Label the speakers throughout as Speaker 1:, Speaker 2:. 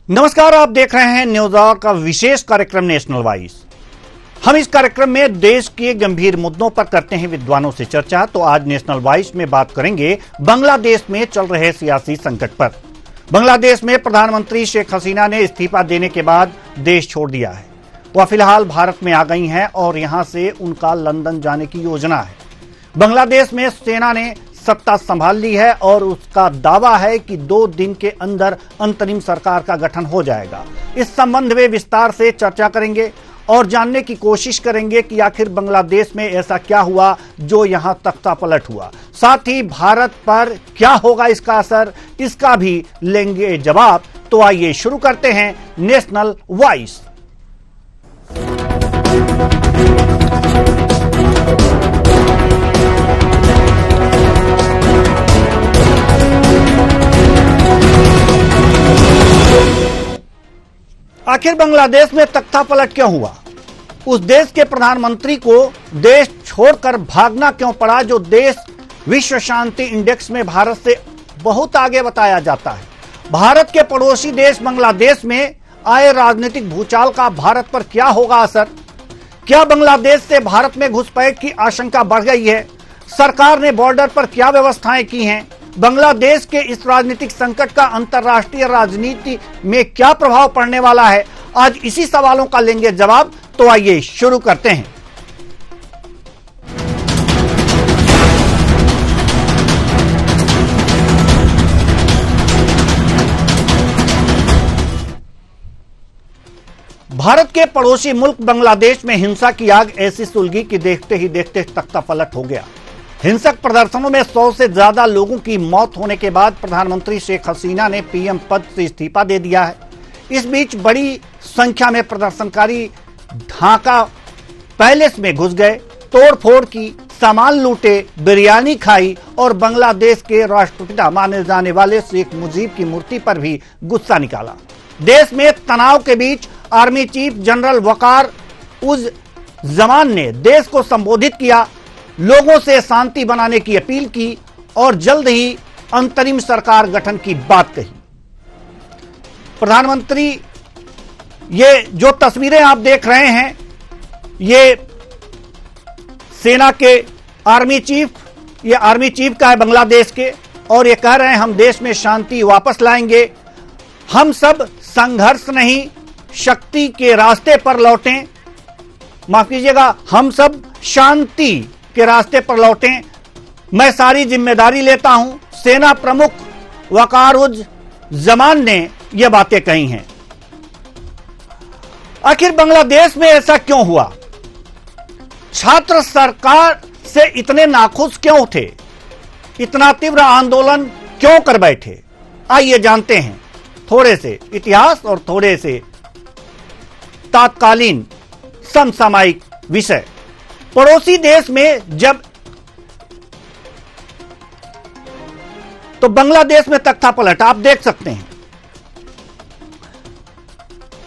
Speaker 1: नमस्कार, आप देख रहे हैं न्यूज आवर का विशेष कार्यक्रम नेशनल वॉइस। हम इस कार्यक्रम में देश के गंभीर मुद्दों पर करते हैं विद्वानों से चर्चा। तो आज नेशनल वॉइस में बात करेंगे बांग्लादेश में चल रहे सियासी संकट पर। बांग्लादेश में प्रधानमंत्री शेख हसीना ने इस्तीफा देने के बाद देश छोड़ दिया है। वह फिलहाल भारत में आ गई हैं और यहां से उनका लंदन जाने की योजना है। बांग्लादेश में सेना ने सत्ता संभाल ली है और उसका दावा है कि 2 दिन के अंदर अंतरिम सरकार का गठन हो जाएगा। इस संबंध में विस्तार से चर्चा करेंगे और जानने की कोशिश करेंगे कि आखिर बांग्लादेश में ऐसा क्या हुआ जो यहां तख्तापलट हुआ। साथ ही भारत पर क्या होगा इसका असर, इसका भी लेंगे जवाब। तो आइए शुरू करते हैं नेशनल वॉइस। आखिर बांग्लादेश में तख्तापलट क्यों हुआ? उस देश के प्रधानमंत्री को देश छोड़कर भागना क्यों पड़ा, जो देश विश्व शांति इंडेक्स में भारत से बहुत आगे बताया जाता है? भारत के पड़ोसी देश बांग्लादेश में आए राजनीतिक भूचाल का भारत पर क्या होगा असर? क्या बांग्लादेश से भारत में घुसपैठ की आशंका बढ़ गई है? सरकार ने बॉर्डर पर क्या व्यवस्थाएं की हैं? बांग्लादेश के इस राजनीतिक संकट का अंतर्राष्ट्रीय राजनीति में क्या प्रभाव पड़ने वाला है? आज इसी सवालों का लेंगे जवाब। तो आइए शुरू करते हैं। भारत के पड़ोसी मुल्क बांग्लादेश में हिंसा की आग ऐसी सुलगी कि देखते ही देखते तख्तापलट हो गया। हिंसक प्रदर्शनों में 100 से ज्यादा लोगों की मौत होने के बाद प्रधानमंत्री शेख हसीना ने पीएम पद से इस्तीफा दे दिया है। इस बीच बड़ी संख्या में प्रदर्शनकारी ढाका पैलेस में घुस गए, तोड़फोड़ की, सामान लूटे, बिरयानी खाई और बांग्लादेश के राष्ट्रपिता माने जाने वाले शेख मुजीब की मूर्ति पर भी गुस्सा निकाला। देश में तनाव के बीच आर्मी चीफ जनरल वकार उज जमान ने देश को संबोधित किया, लोगों से शांति बनाने की अपील की और जल्द ही अंतरिम सरकार गठन की बात कही। प्रधानमंत्री, ये जो तस्वीरें आप देख रहे हैं, ये सेना के आर्मी चीफ का है बांग्लादेश के, और ये कह रहे हैं हम देश में शांति वापस लाएंगे। हम सब संघर्ष नहीं शक्ति के रास्ते पर लौटें। माफ कीजिएगा, हम सब शांति के रास्ते पर लौटें। मैं सारी जिम्मेदारी लेता हूं। सेना प्रमुख वकार उज जमान ने यह बातें कही हैं। आखिर बांग्लादेश में ऐसा क्यों हुआ? छात्र सरकार से इतने नाखुश क्यों थे? इतना तीव्र आंदोलन क्यों कर बैठे? आइए जानते हैं थोड़े से इतिहास और थोड़े से तात्कालीन समसामयिक विषय। पड़ोसी देश में जब तो बांग्लादेश में तख्तापलट आप देख सकते हैं।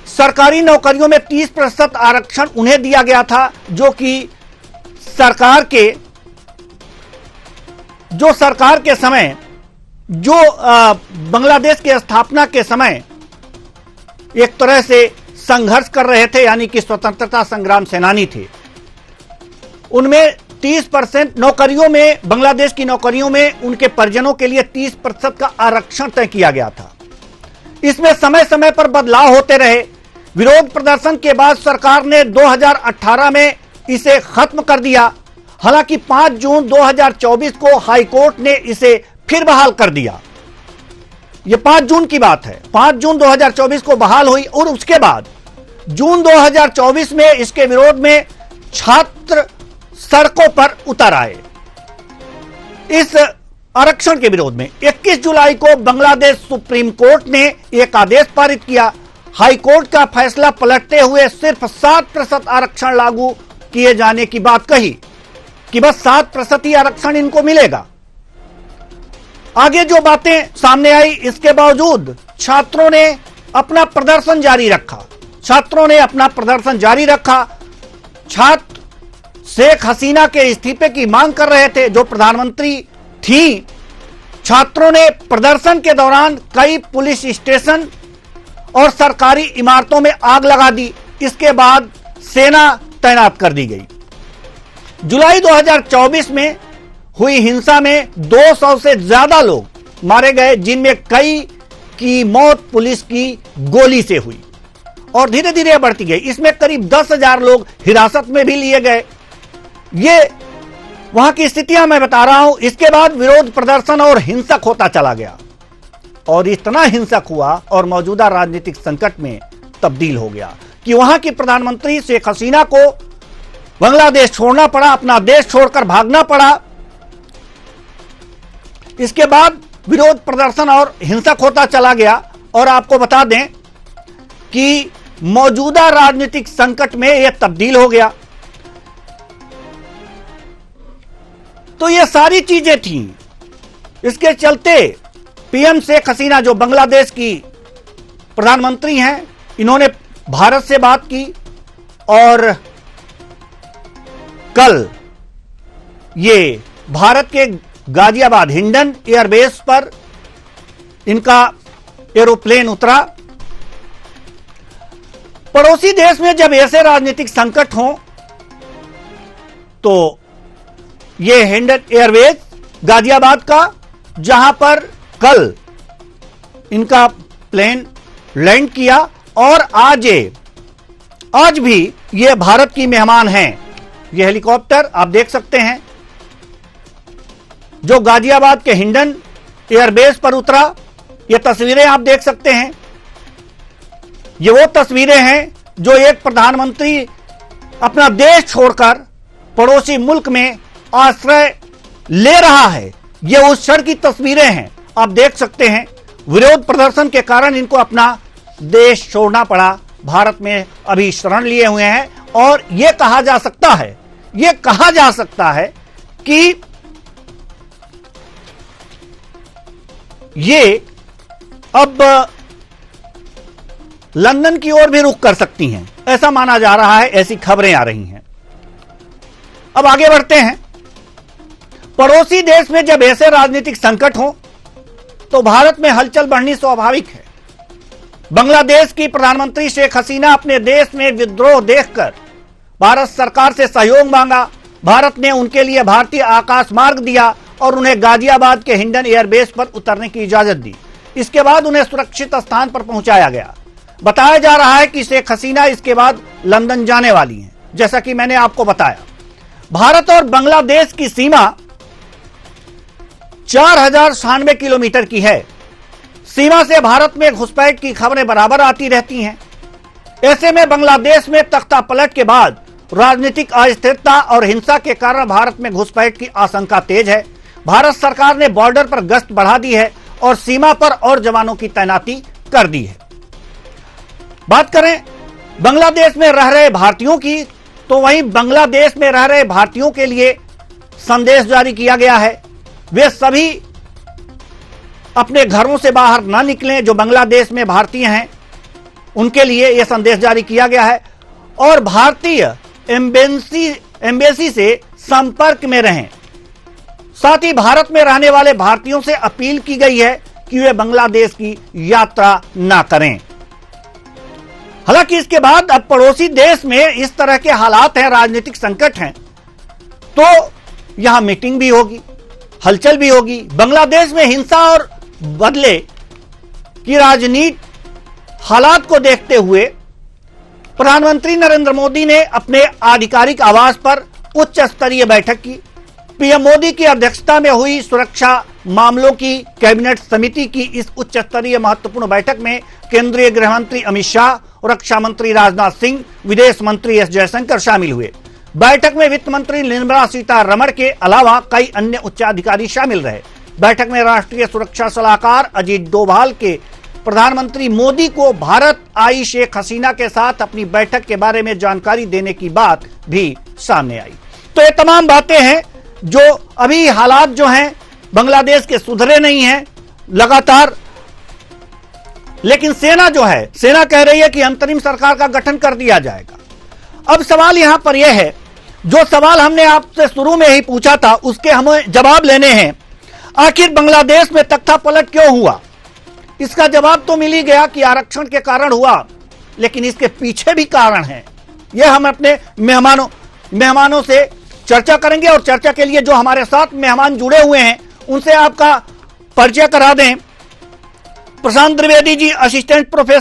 Speaker 1: सरकारी नौकरियों में 30% आरक्षण उन्हें दिया गया था, जो कि सरकार के समय, जो बांग्लादेश के स्थापना के समय एक तरह से संघर्ष कर रहे थे, यानी कि स्वतंत्रता संग्राम सेनानी थे। उनमें 30% नौकरियों में, बांग्लादेश की नौकरियों में उनके परिजनों के लिए 30% का आरक्षण तय किया गया था। इसमें समय समय पर बदलाव होते रहे। विरोध प्रदर्शन के बाद सरकार ने 2018 में इसे खत्म कर दिया। हालांकि 5 जून 2024 को हाईकोर्ट ने इसे फिर बहाल कर दिया। यह 5 जून की बात है। 5 जून 2024 को बहाल हुई और उसके बाद जून 2024 में इसके विरोध में छात्र सड़कों पर उतर आए। इस आरक्षण के विरोध में 21 जुलाई को बांग्लादेश सुप्रीम कोर्ट ने एक आदेश पारित किया। हाई कोर्ट का फैसला पलटते हुए सिर्फ 7% आरक्षण लागू किए जाने की बात कही कि बस 7% ही आरक्षण इनको मिलेगा। आगे जो बातें सामने आई, इसके बावजूद छात्रों ने अपना प्रदर्शन जारी रखा। छात्र शेख हसीना के इस्तीफे की मांग कर रहे थे, जो प्रधानमंत्री थी। छात्रों ने प्रदर्शन के दौरान कई पुलिस स्टेशन और सरकारी इमारतों में आग लगा दी। इसके बाद सेना तैनात कर दी गई। जुलाई 2024 में हुई हिंसा में 200 से ज्यादा लोग मारे गए, जिनमें कई की मौत पुलिस की गोली से हुई और धीरे धीरे बढ़ती गई। इसमें करीब 10,000 लोग हिरासत में भी लिए गए। ये वहां की स्थितियां मैं बता रहा हूं। इसके बाद विरोध प्रदर्शन और हिंसक होता चला गया और इतना हिंसक हुआ और मौजूदा राजनीतिक संकट में तब्दील हो गया कि वहां की प्रधानमंत्री शेख हसीना को बांग्लादेश छोड़ना पड़ा, अपना देश छोड़कर भागना पड़ा। इसके बाद विरोध प्रदर्शन और हिंसक होता चला गया और आपको बता दें कि मौजूदा राजनीतिक संकट में यह तब्दील हो गया। तो ये सारी चीजें थी। इसके चलते पीएम शेख हसीना जो बांग्लादेश की प्रधानमंत्री हैं, इन्होंने भारत से बात की और कल ये भारत के गाजियाबाद हिंडन एयरबेस पर इनका एरोप्लेन उतरा। पड़ोसी देश में जब ऐसे राजनीतिक संकट हों तो ये हिंडन एयरवेज गाजियाबाद का, जहां पर कल इनका प्लेन लैंड किया और आज भी ये भारत की मेहमान हैं। ये हेलीकॉप्टर आप देख सकते हैं जो गाजियाबाद के हिंडन एयरबेस पर उतरा। ये तस्वीरें आप देख सकते हैं। ये वो तस्वीरें हैं जो एक प्रधानमंत्री अपना देश छोड़कर पड़ोसी मुल्क में आश्रय ले रहा है। ये उस क्षण की तस्वीरें हैं। आप देख सकते हैं विरोध प्रदर्शन के कारण इनको अपना देश छोड़ना पड़ा। भारत में अभी शरण लिए हुए हैं और यह कहा जा सकता है कि ये अब लंदन की ओर भी रुख कर सकती हैं, ऐसा माना जा रहा है। ऐसी खबरें आ रही हैं। अब आगे बढ़ते हैं। पड़ोसी देश में जब ऐसे राजनीतिक संकट हो तो भारत में हलचल बढ़नी स्वाभाविक है। बांग्लादेश की प्रधानमंत्री शेख हसीना अपने देश में विद्रोह देखकर भारत सरकार से सहयोग मांगा। भारत ने उनके लिए भारतीय आकाश मार्ग दिया और उन्हें गाजियाबाद के हिंडन एयरबेस पर उतरने की इजाजत दी। इसके बाद उन्हें सुरक्षित स्थान पर पहुंचाया गया। बताया जा रहा है कि शेख हसीना इसके बाद लंदन जाने वाली हैं। जैसा कि मैंने आपको बताया, भारत और बांग्लादेश की सीमा 4096 किलोमीटर की है। सीमा से भारत में घुसपैठ की खबरें बराबर आती रहती हैं। ऐसे में बांग्लादेश में तख्तापलट के बाद राजनीतिक अस्थिरता और हिंसा के कारण भारत में घुसपैठ की आशंका तेज है। भारत सरकार ने बॉर्डर पर गश्त बढ़ा दी है और सीमा पर और जवानों की तैनाती कर दी है। बात करें बांग्लादेश में रह रहे भारतीयों की, तो वहीं बांग्लादेश में रह रहे भारतीयों के लिए संदेश जारी किया गया है। वे सभी अपने घरों से बाहर ना निकलें। जो बांग्लादेश में भारतीय हैं उनके लिए यह संदेश जारी किया गया है और भारतीय एम्बेसी से संपर्क में रहें। साथ ही भारत में रहने वाले भारतीयों से अपील की गई है कि वे बांग्लादेश की यात्रा ना करें। हालांकि इसके बाद अब पड़ोसी देश में इस तरह के हालात हैं, राजनीतिक संकट हैं, तो यहां मीटिंग भी होगी, हलचल भी होगी। बांग्लादेश में हिंसा और बदले की राजनीति हालात को देखते हुए प्रधानमंत्री नरेंद्र मोदी ने अपने आधिकारिक आवास पर उच्च स्तरीय बैठक की। पीएम मोदी की अध्यक्षता में हुई सुरक्षा मामलों की कैबिनेट समिति की इस उच्च स्तरीय महत्वपूर्ण बैठक में केंद्रीय गृह मंत्री अमित शाह, रक्षा मंत्री राजनाथ सिंह, विदेश मंत्री एस जयशंकर शामिल हुए। बैठक में वित्त मंत्री निर्मला सीतारमण के अलावा कई अन्य उच्चाधिकारी शामिल रहे। बैठक में राष्ट्रीय सुरक्षा सलाहकार अजीत डोभाल के प्रधानमंत्री मोदी को भारत आई शेख हसीना के साथ अपनी बैठक के बारे में जानकारी देने की बात भी सामने आई। तो ये तमाम बातें हैं जो अभी हालात जो हैं बांग्लादेश के सुधरे नहीं हैं लगातार। लेकिन सेना जो है, सेना कह रही है कि अंतरिम सरकार का गठन कर दिया जाएगा। अब सवाल यहां पर यह है, जो सवाल हमने आपसे शुरू में ही पूछा था उसके हमें जवाब लेने हैं। आखिर बांग्लादेश में तख्तापलट क्यों हुआ? इसका जवाब तो मिल ही गया कि आरक्षण के कारण हुआ, लेकिन इसके पीछे भी कारण है। यह हम अपने मेहमानों से चर्चा करेंगे और चर्चा के लिए जो हमारे साथ मेहमान जुड़े हुए हैं उनसे आपका परिचय करा दें। प्रशांत द्विवेदी जी असिस्टेंट प्रोफेसर